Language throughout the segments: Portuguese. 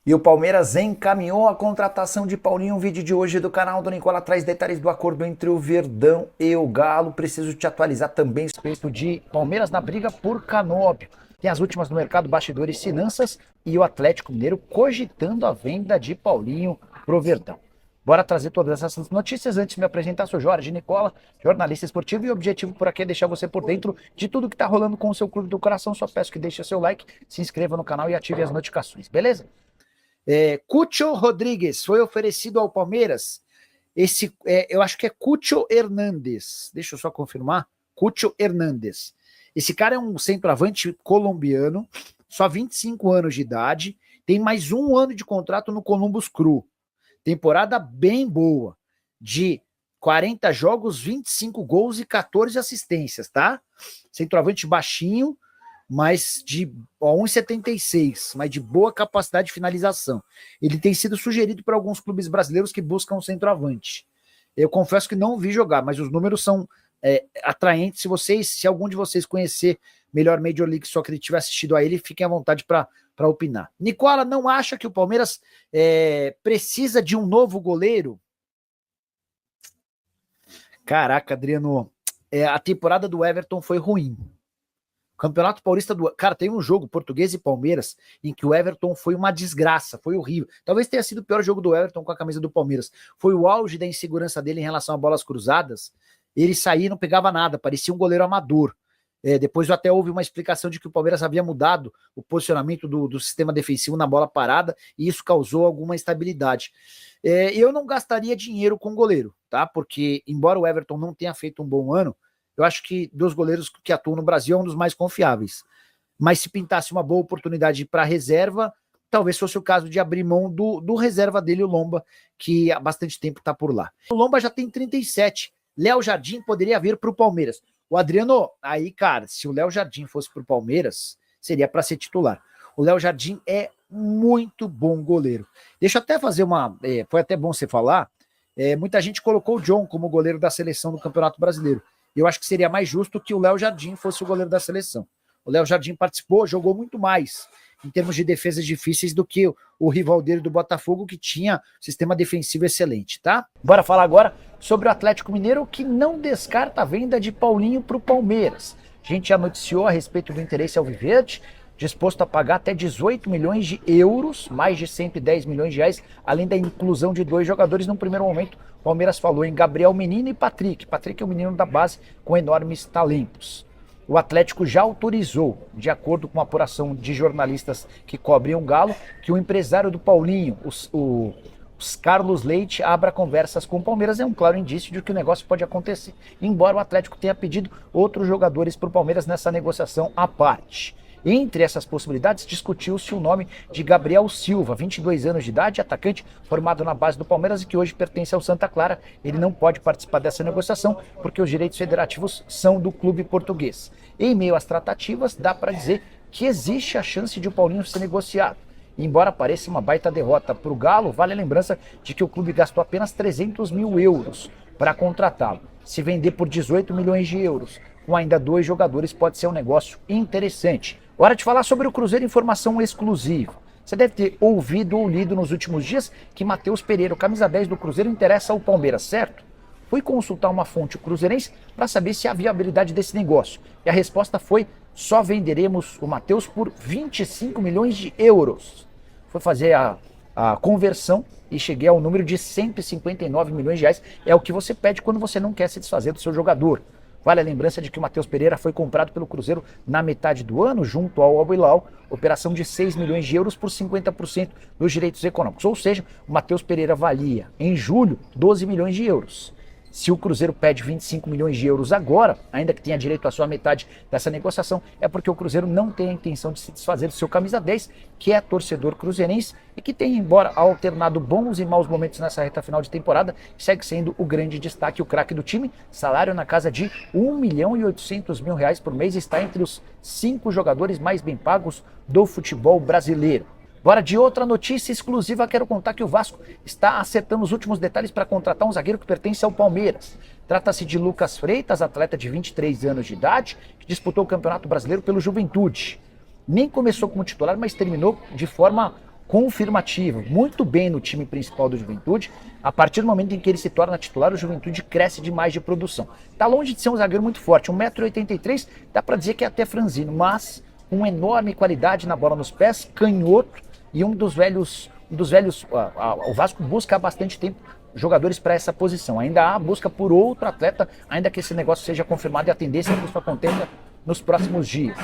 E o Palmeiras encaminhou a contratação de Paulinho. O vídeo de hoje do canal do Nicola traz detalhes do acordo entre o Verdão e o Galo. Preciso te atualizar também a respeito de Palmeiras na briga por Canóbio. Tem as últimas no mercado, bastidores, finanças e o Atlético Mineiro cogitando a venda de Paulinho pro Verdão. Bora trazer todas essas notícias. Antes de me apresentar, sou Jorge Nicola, jornalista esportivo, e o objetivo por aqui é deixar você por dentro de tudo que está rolando com o seu clube do coração. Só peço que deixe seu like, se inscreva no canal e ative as notificações, beleza? Cucho Rodrigues foi oferecido ao Palmeiras. Eu acho que é Cucho Hernández. Deixa eu só confirmar. Cucho Hernández. Esse cara é um centroavante colombiano, só 25 anos de idade, tem mais um ano de contrato no Columbus Crew. Temporada bem boa, de 40 jogos, 25 gols e 14 assistências, tá? Centroavante baixinho, mas de 1,76, mas de boa capacidade de finalização. Ele tem sido sugerido por alguns clubes brasileiros que buscam um centroavante. Eu confesso que não vi jogar, mas os números são atraentes. Se algum de vocês conhecer melhor Major League Soccer e tiver assistido a ele, fiquem à vontade para opinar. Nicola, não acha que o Palmeiras precisa de um novo goleiro? Caraca, Adriano, a temporada do Everton foi ruim. O Campeonato Paulista do... Cara, tem um jogo, Português e Palmeiras, em que o Everton foi uma desgraça, foi horrível. Talvez tenha sido o pior jogo do Everton com a camisa do Palmeiras. Foi o auge da insegurança dele em relação a bolas cruzadas. Ele saía e não pegava nada, parecia um goleiro amador. Depois até houve uma explicação de que o Palmeiras havia mudado o posicionamento do sistema defensivo na bola parada, e isso causou alguma instabilidade. Eu não gastaria dinheiro com goleiro, tá? Porque, embora o Everton não tenha feito um bom ano, eu acho que dos goleiros que atuam no Brasil é um dos mais confiáveis. Mas se pintasse uma boa oportunidade para reserva, talvez fosse o caso de abrir mão do reserva dele, o Lomba, que há bastante tempo está por lá. O Lomba já tem 37. Léo Jardim poderia vir para o Palmeiras. O Adriano, aí, cara, se o Léo Jardim fosse para o Palmeiras, seria para ser titular. O Léo Jardim é muito bom goleiro. Deixa eu até fazer uma... foi até bom você falar. Muita gente colocou o John como goleiro da seleção do Campeonato Brasileiro. Eu acho que seria mais justo que o Léo Jardim fosse o goleiro da seleção. O Léo Jardim participou, jogou muito mais em termos de defesas difíceis do que o rival dele do Botafogo, que tinha sistema defensivo excelente, tá? Bora falar agora sobre o Atlético Mineiro, que não descarta a venda de Paulinho para o Palmeiras. A gente já noticiou a respeito do interesse alviverde, disposto a pagar até 18 milhões de euros, mais de 110 milhões de reais, além da inclusão de 2 jogadores. No primeiro momento, o Palmeiras falou em Gabriel Menino e Patrick. Patrick é um menino da base com enormes talentos. O Atlético já autorizou, de acordo com a apuração de jornalistas que cobrem o Galo, que o empresário do Paulinho, os Carlos Leite, abra conversas com o Palmeiras. É um claro indício de que o negócio pode acontecer, embora o Atlético tenha pedido outros jogadores para o Palmeiras nessa negociação à parte. Entre essas possibilidades, discutiu-se o nome de Gabriel Silva, 22 anos de idade, atacante formado na base do Palmeiras e que hoje pertence ao Santa Clara. Ele não pode participar dessa negociação porque os direitos federativos são do clube português. Em meio às tratativas, dá para dizer que existe a chance de o Paulinho ser negociado. Embora pareça uma baita derrota para o Galo, vale a lembrança de que o clube gastou apenas 300 mil euros para contratá-lo. Se vender por 18 milhões de euros, com ainda 2 jogadores, pode ser um negócio interessante. Hora de falar sobre o Cruzeiro, informação exclusiva. Você deve ter ouvido ou lido nos últimos dias que Matheus Pereira, o camisa 10 do Cruzeiro, interessa ao Palmeiras, certo? Fui consultar uma fonte cruzeirense para saber se há viabilidade desse negócio. E a resposta foi: só venderemos o Matheus por 25 milhões de euros. Fui fazer a conversão e cheguei ao número de 159 milhões de reais. É o que você pede quando você não quer se desfazer do seu jogador. Vale a lembrança de que o Matheus Pereira foi comprado pelo Cruzeiro na metade do ano, junto ao Al Hilal, operação de 6 milhões de euros por 50% dos direitos econômicos. Ou seja, o Matheus Pereira valia, em julho, 12 milhões de euros. Se o Cruzeiro pede 25 milhões de euros agora, ainda que tenha direito à sua metade dessa negociação, é porque o Cruzeiro não tem a intenção de se desfazer do seu camisa 10, que é torcedor cruzeirense e que tem, embora alternado bons e maus momentos nessa reta final de temporada, segue sendo o grande destaque, o craque do time. Salário na casa de 1 milhão e 800 mil reais por mês, está entre os 5 jogadores mais bem pagos do futebol brasileiro. Agora, de outra notícia exclusiva, quero contar que o Vasco está acertando os últimos detalhes para contratar um zagueiro que pertence ao Palmeiras. Trata-se de Lucas Freitas, atleta de 23 anos de idade, que disputou o Campeonato Brasileiro pelo Juventude. Nem começou como titular, mas terminou de forma confirmativo, muito bem no time principal do Juventude. A partir do momento em que ele se torna titular, o Juventude cresce demais de produção. Tá longe de ser um zagueiro muito forte, 1,83 m, dá para dizer que é até franzino, mas com enorme qualidade na bola nos pés, canhoto e um dos velhos, o Vasco busca há bastante tempo jogadores para essa posição. Ainda há busca por outro atleta, ainda que esse negócio seja confirmado, e a tendência é que isso aconteça nos próximos dias.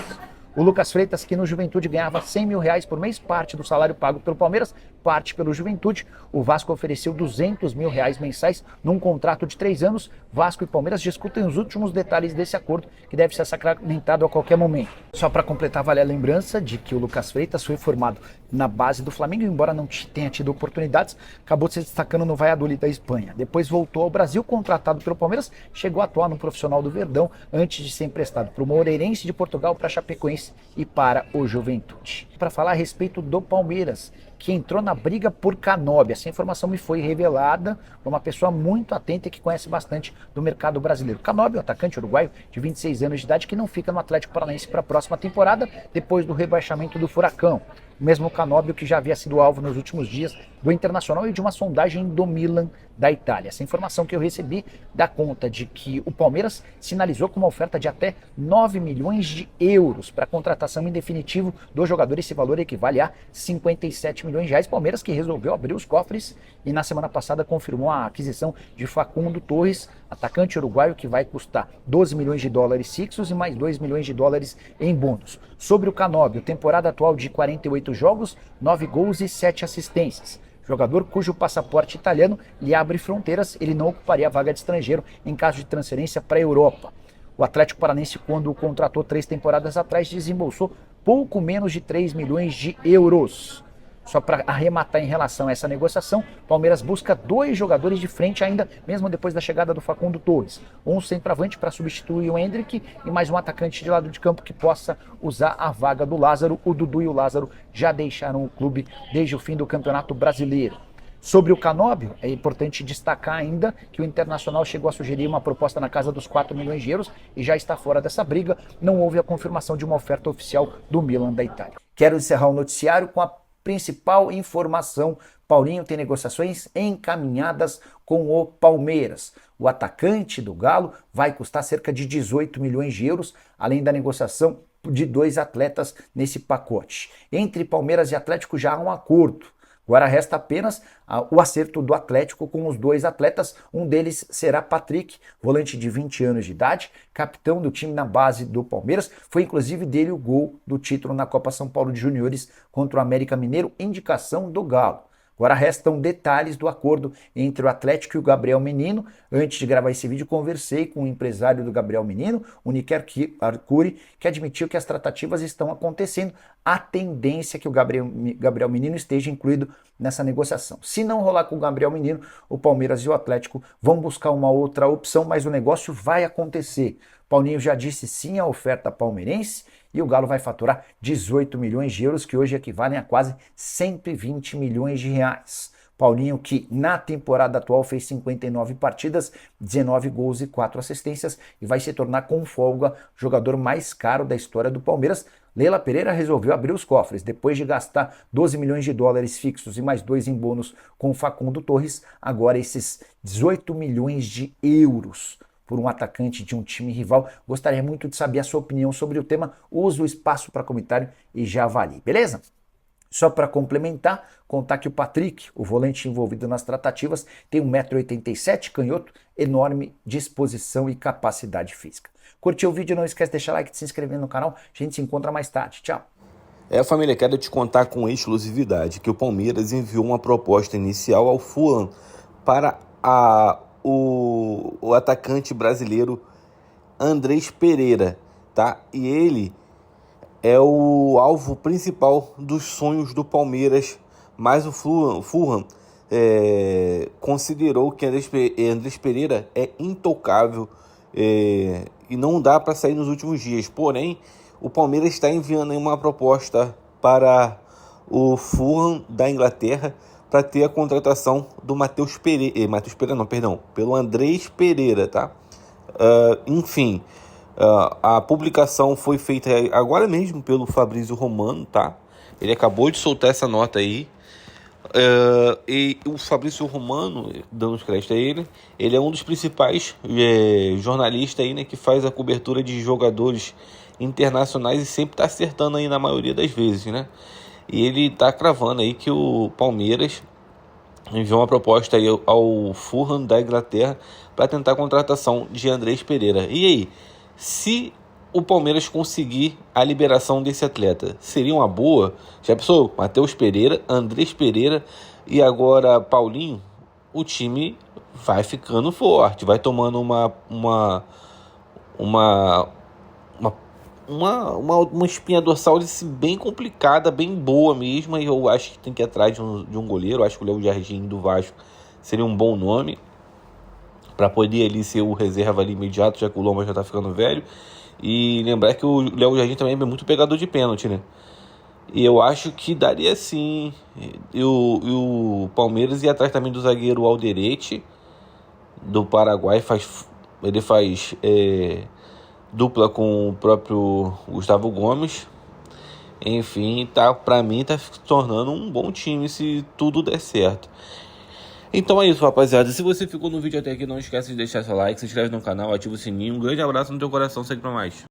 O Lucas Freitas, que no Juventude ganhava R$100 mil por mês, parte do salário pago pelo Palmeiras, parte pelo Juventude. O Vasco ofereceu R$200 mil mensais num contrato de 3 anos. Vasco e Palmeiras discutem os últimos detalhes desse acordo, que deve ser sacramentado a qualquer momento. Só para completar, vale a lembrança de que o Lucas Freitas foi formado na base do Flamengo, embora não tenha tido oportunidades, acabou se destacando no Valladolid da Espanha. Depois voltou ao Brasil, contratado pelo Palmeiras, chegou a atuar no profissional do Verdão, antes de ser emprestado para o Moreirense de Portugal, para a Chapecoense e para o Juventude. Para falar a respeito do Palmeiras, que entrou na briga por Canóbio. Essa informação me foi revelada por uma pessoa muito atenta e que conhece bastante do mercado brasileiro. Canóbio, atacante uruguaio de 26 anos de idade, que não fica no Atlético Paranaense para a próxima temporada, depois do rebaixamento do Furacão. O mesmo Canóbio que já havia sido alvo nos últimos dias do Internacional e de uma sondagem do Milan da Itália. Essa informação que eu recebi dá conta de que o Palmeiras sinalizou com uma oferta de até 9 milhões de euros para a contratação em definitivo do jogador. Esse valor equivale a 57 milhões de reais. Palmeiras que resolveu abrir os cofres e na semana passada confirmou a aquisição de Facundo Torres, atacante uruguaio, que vai custar 12 milhões de dólares fixos e mais 2 milhões de dólares em bônus. Sobre o Canóbio, temporada atual de 48 jogos, 9 gols e 7 assistências. Jogador cujo passaporte italiano lhe abre fronteiras, ele não ocuparia a vaga de estrangeiro em caso de transferência para a Europa. O Atlético Paranaense, quando o contratou 3 temporadas atrás, desembolsou pouco menos de 3 milhões de euros. Só para arrematar em relação a essa negociação, Palmeiras busca 2 jogadores de frente ainda, mesmo depois da chegada do Facundo Torres. Um centroavante para substituir o Hendrick e mais um atacante de lado de campo que possa usar a vaga do Lázaro. O Dudu e o Lázaro já deixaram o clube desde o fim do Campeonato Brasileiro. Sobre o Canóbio, é importante destacar ainda que o Internacional chegou a sugerir uma proposta na casa dos 4 milhões de euros e já está fora dessa briga. Não houve a confirmação de uma oferta oficial do Milan da Itália. Quero encerrar o noticiário com a principal informação: Paulinho tem negociações encaminhadas com o Palmeiras. O atacante do Galo vai custar cerca de 18 milhões de euros, além da negociação de 2 atletas nesse pacote. Entre Palmeiras e Atlético já há um acordo. Agora resta apenas o acerto do Atlético com os 2 atletas. Um deles será Patrick, volante de 20 anos de idade, capitão do time na base do Palmeiras. Foi inclusive dele o gol do título na Copa São Paulo de Juniores contra o América Mineiro, indicação do Galo. Agora restam detalhes do acordo entre o Atlético e o Gabriel Menino. Antes de gravar esse vídeo, conversei com o empresário do Gabriel Menino, o Niker Arcuri, que admitiu que as tratativas estão acontecendo. A tendência é que o Gabriel Menino esteja incluído nessa negociação. Se não rolar com o Gabriel Menino, o Palmeiras e o Atlético vão buscar uma outra opção, mas o negócio vai acontecer. Paulinho já disse sim à oferta palmeirense e o Galo vai faturar 18 milhões de euros, que hoje equivalem a quase 120 milhões de reais. Paulinho, que na temporada atual fez 59 partidas, 19 gols e 4 assistências e vai se tornar com folga o jogador mais caro da história do Palmeiras. Leila Pereira resolveu abrir os cofres. Depois de gastar 12 milhões de dólares fixos e mais 2 em bônus com o Facundo Torres, agora esses 18 milhões de euros por um atacante de um time rival. Gostaria muito de saber a sua opinião sobre o tema. Use o espaço para comentário e já avalie, beleza? Só para complementar, contar que o Patrick, o volante envolvido nas tratativas, tem 1,87 m, canhoto, enorme disposição e capacidade física. Curtiu o vídeo? Não esquece de deixar like e de se inscrever no canal. A gente se encontra mais tarde. Tchau. Família, quero te contar com exclusividade que o Palmeiras enviou uma proposta inicial ao Fulham para o atacante brasileiro Andrés Pereira, tá? E ele é o alvo principal dos sonhos do Palmeiras, mas o Fulham considerou que Andrés Pereira é intocável e não dá para sair nos últimos dias. Porém, o Palmeiras está enviando uma proposta para o Fulham da Inglaterra para ter a contratação do pelo Andrés Pereira, tá? Enfim, a publicação foi feita agora mesmo pelo Fabrício Romano, tá? Ele acabou de soltar essa nota aí. E o Fabrício Romano, dando os créditos a ele é um dos principais jornalistas aí, né, que faz a cobertura de jogadores internacionais e sempre está acertando aí na maioria das vezes, né? E ele está cravando aí que o Palmeiras enviou uma proposta aí ao Fulham da Inglaterra para tentar a contratação de Andrés Pereira. E aí, se o Palmeiras conseguir a liberação desse atleta, seria uma boa? Já pensou? Matheus Pereira, Andrés Pereira e agora Paulinho? O time vai ficando forte, vai tomando uma espinha dorsal bem complicada, bem boa mesmo. E eu acho que tem que ir atrás de um goleiro. Eu acho que o Léo Jardim do Vasco seria um bom nome para poder ali ser o reserva ali imediato, já que o Lomba já tá ficando velho. E lembrar que o Léo Jardim também é muito pegador de pênalti, né? E eu acho que daria sim. E o Palmeiras ia atrás também do zagueiro Alderete, do Paraguai. Ele faz dupla com o próprio Gustavo Gomes. Enfim, para mim tá se tornando um bom time se tudo der certo. Então é isso, rapaziada. Se você ficou no vídeo até aqui, não esquece de deixar seu like, se inscreve no canal, ativa o sininho. Um grande abraço no teu coração, segue pra mais.